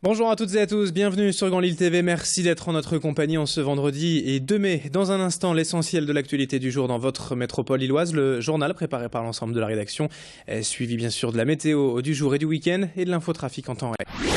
Bonjour à toutes et à tous, bienvenue sur Grand Lille TV, merci d'être en notre compagnie en ce vendredi et 2 mai. Dans un instant, l'essentiel de l'actualité du jour dans votre métropole lilloise, le journal préparé par l'ensemble de la rédaction, suivi bien sûr de la météo du jour et du week-end et de l'infotrafic en temps réel.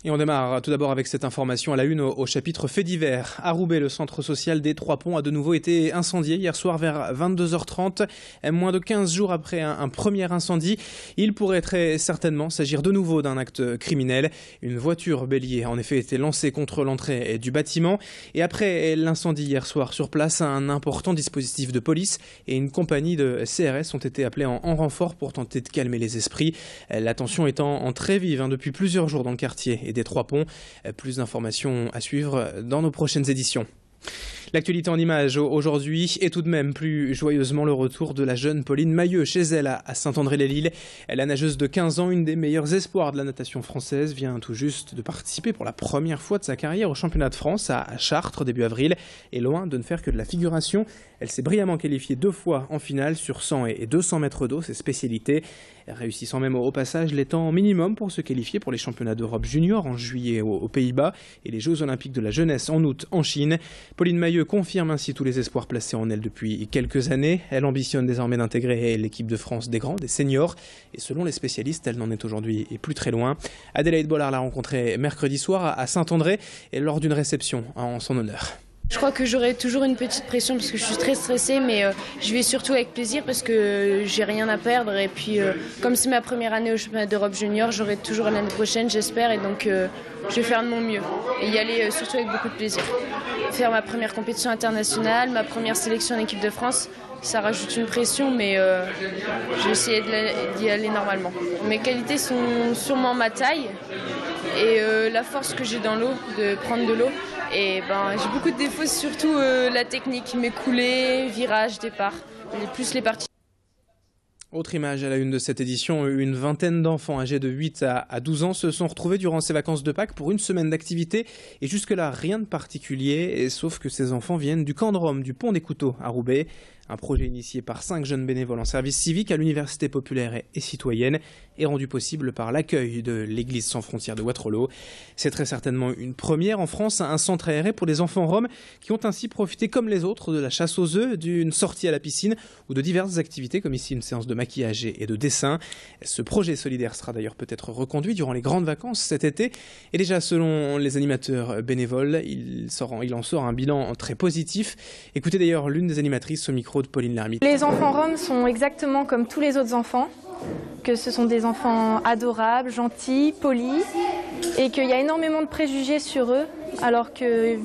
Et on démarre tout d'abord avec cette information à la une au chapitre fait divers. À Roubaix, le centre social des Trois Ponts a de nouveau été incendié hier soir vers 22h30. Moins de 15 jours après un premier incendie, il pourrait très certainement s'agir de nouveau d'un acte criminel. Une voiture bélier a en effet été lancée contre l'entrée du bâtiment. Et après l'incendie hier soir sur place, un important dispositif de police et une compagnie de CRS ont été appelés en renfort pour tenter de calmer les esprits. La tension étant très vive depuis plusieurs jours dans le quartier et des Trois Ponts. Plus d'informations à suivre dans nos prochaines éditions. L'actualité en images aujourd'hui est tout de même plus joyeusement le retour de la jeune Pauline Mahieu chez elle à Saint-André-les-Lilles. La nageuse de 15 ans, une des meilleures espoirs de la natation française, vient tout juste de participer pour la première fois de sa carrière au championnat de France à Chartres début avril. Et loin de ne faire que de la figuration, elle s'est brillamment qualifiée 2 fois en finale sur 100 et 200 mètres d'eau, ses spécialités, réussissant même au passage les temps minimum pour se qualifier pour les championnats d'Europe junior en juillet aux Pays-Bas et les Jeux olympiques de la jeunesse en août en Chine. Pauline Mahieu confirme ainsi tous les espoirs placés en elle depuis quelques années. Elle ambitionne désormais d'intégrer l'équipe de France des grands, des seniors. Et selon les spécialistes, elle n'en est aujourd'hui plus très loin. Adélaïde Bollard l'a rencontrée mercredi soir à Saint-André et lors d'une réception en son honneur. Je crois que j'aurai toujours une petite pression parce que je suis très stressée, mais je vais surtout avec plaisir parce que j'ai rien à perdre. Et puis, comme c'est ma première année au championnat d'Europe junior, j'aurai toujours l'année prochaine, j'espère. Et donc, je vais faire de mon mieux et y aller surtout avec beaucoup de plaisir. Faire ma première compétition internationale, ma première sélection en équipe de France, ça rajoute une pression, mais je vais essayer d'y aller normalement. Mes qualités sont sûrement ma taille et la force que j'ai dans l'eau, de prendre de l'eau. Et j'ai beaucoup de défauts, surtout la technique, mes coulées, virages, départ, plus les parties. Autre image à la une de cette édition, une vingtaine d'enfants âgés de 8 à 12 ans se sont retrouvés durant ces vacances de Pâques pour une semaine d'activité. Et jusque-là, rien de particulier, sauf que ces enfants viennent du camp de Rome, du Pont des Couteaux à Roubaix. Un projet initié par 5 jeunes bénévoles en service civique à l'Université populaire et citoyenne et rendu possible par l'accueil de l'Église sans frontières de Waterloo. C'est très certainement une première en France, un centre aéré pour les enfants roms qui ont ainsi profité comme les autres de la chasse aux œufs, d'une sortie à la piscine ou de diverses activités comme ici une séance de maquillage et de dessin. Ce projet solidaire sera d'ailleurs peut-être reconduit durant les grandes vacances cet été. Et déjà selon les animateurs bénévoles, il en sort un bilan très positif. Écoutez d'ailleurs l'une des animatrices au micro de Pauline Lermite. Les enfants roms sont exactement comme tous les autres enfants, que ce sont des enfants adorables, gentils, polis, et qu'il y a énormément de préjugés sur eux, alors qu'il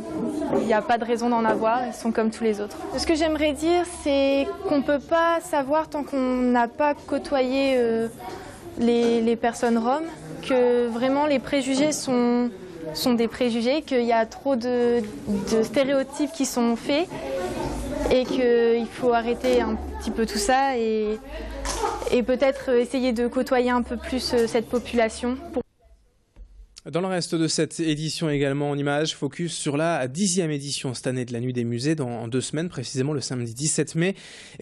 n'y a pas de raison d'en avoir, ils sont comme tous les autres. Ce que j'aimerais dire, c'est qu'on ne peut pas savoir tant qu'on n'a pas côtoyé les personnes roms, que vraiment les préjugés sont des préjugés, qu'il y a trop de stéréotypes qui sont faits, et qu'il faut arrêter un petit peu tout ça et peut-être essayer de côtoyer un peu plus cette population. Dans le reste de cette édition également en images, focus sur la 10e édition cette année de la Nuit des musées dans 2 semaines, précisément le samedi 17 mai.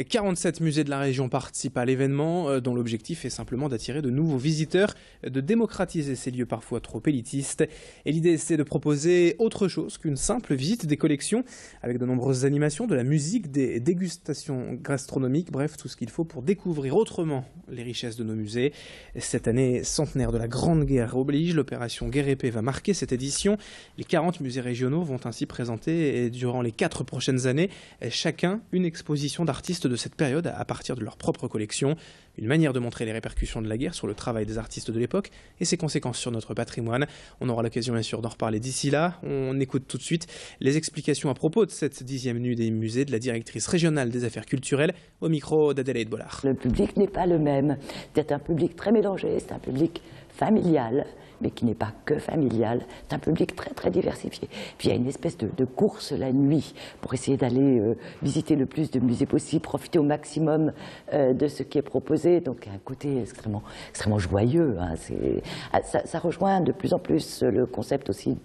47 musées de la région participent à l'événement dont l'objectif est simplement d'attirer de nouveaux visiteurs, de démocratiser ces lieux parfois trop élitistes. Et l'idée c'est de proposer autre chose qu'une simple visite des collections avec de nombreuses animations, de la musique, des dégustations gastronomiques, bref tout ce qu'il faut pour découvrir autrement les richesses de nos musées. Cette année centenaire de la Grande Guerre oblige, l'opération Guerre épée va marquer cette édition. Les 40 musées régionaux vont ainsi présenter durant les 4 prochaines années chacun une exposition d'artistes de cette période à partir de leur propre collection. Une manière de montrer les répercussions de la guerre sur le travail des artistes de l'époque et ses conséquences sur notre patrimoine. On aura l'occasion bien sûr d'en reparler d'ici là. On écoute tout de suite les explications à propos de cette 10e Nuit des musées de la directrice régionale des affaires culturelles au micro d'Adélaïde Bollard. Le public n'est pas le même. C'est un public très mélangé, c'est un public familial mais qui n'est pas que familial. C'est un public très très diversifié. Puis il y a une espèce de course la nuit pour essayer d'aller visiter le plus de musées possible, profiter au maximum de ce qui est proposé. Donc il y a un côté extrêmement joyeux. Hein. Ça rejoint de plus en plus le concept aussi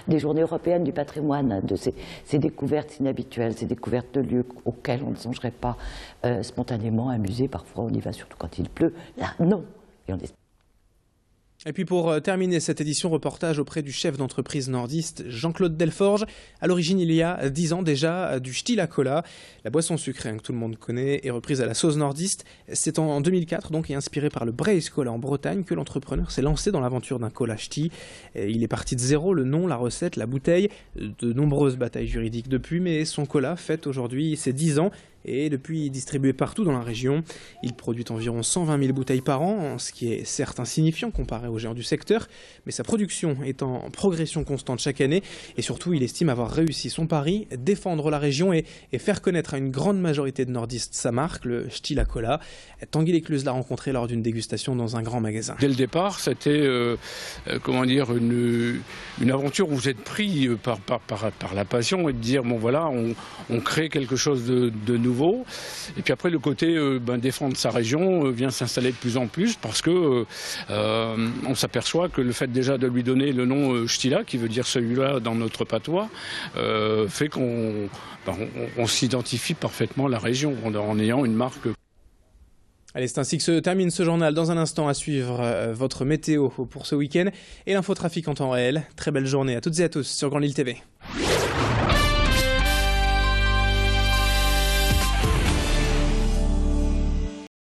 des journées européennes du patrimoine, de ces découvertes inhabituelles, ces découvertes de lieux auxquels on ne songerait pas spontanément. Un musée, parfois on y va surtout quand il pleut. Là, non. Et puis pour terminer cette édition, reportage auprès du chef d'entreprise nordiste Jean-Claude Delforge. À l'origine, il y a 10 ans déjà, du Stila Cola, la boisson sucrée que tout le monde connaît, est reprise à la sauce nordiste. C'est en 2004 donc, et inspiré par le Braise Cola en Bretagne, que l'entrepreneur s'est lancé dans l'aventure d'un cola ch'ti. Il est parti de zéro, le nom, la recette, la bouteille, de nombreuses batailles juridiques depuis, mais son cola fête aujourd'hui ses 10 ans. Et depuis distribué partout dans la région, il produit environ 120 000 bouteilles par an, ce qui est certes insignifiant comparé aux géants du secteur, mais sa production est en progression constante chaque année, et surtout il estime avoir réussi son pari, défendre la région et faire connaître à une grande majorité de nordistes sa marque, le Stila Cola. Tanguy Lécluse l'a rencontré lors d'une dégustation dans un grand magasin. Dès le départ, c'était une aventure où vous êtes pris par la passion et de dire bon voilà, on crée quelque chose de nouveau. Et puis après le côté défendre sa région vient s'installer de plus en plus parce que on s'aperçoit que le fait déjà de lui donner le nom Stila, qui veut dire celui-là dans notre patois, fait qu'on s'identifie parfaitement à la région en ayant une marque. Allez, c'est ainsi que se termine ce journal. Dans un instant, à suivre votre météo pour ce week-end et l'infotrafic en temps réel. Très belle journée à toutes et à tous sur Grande Île TV.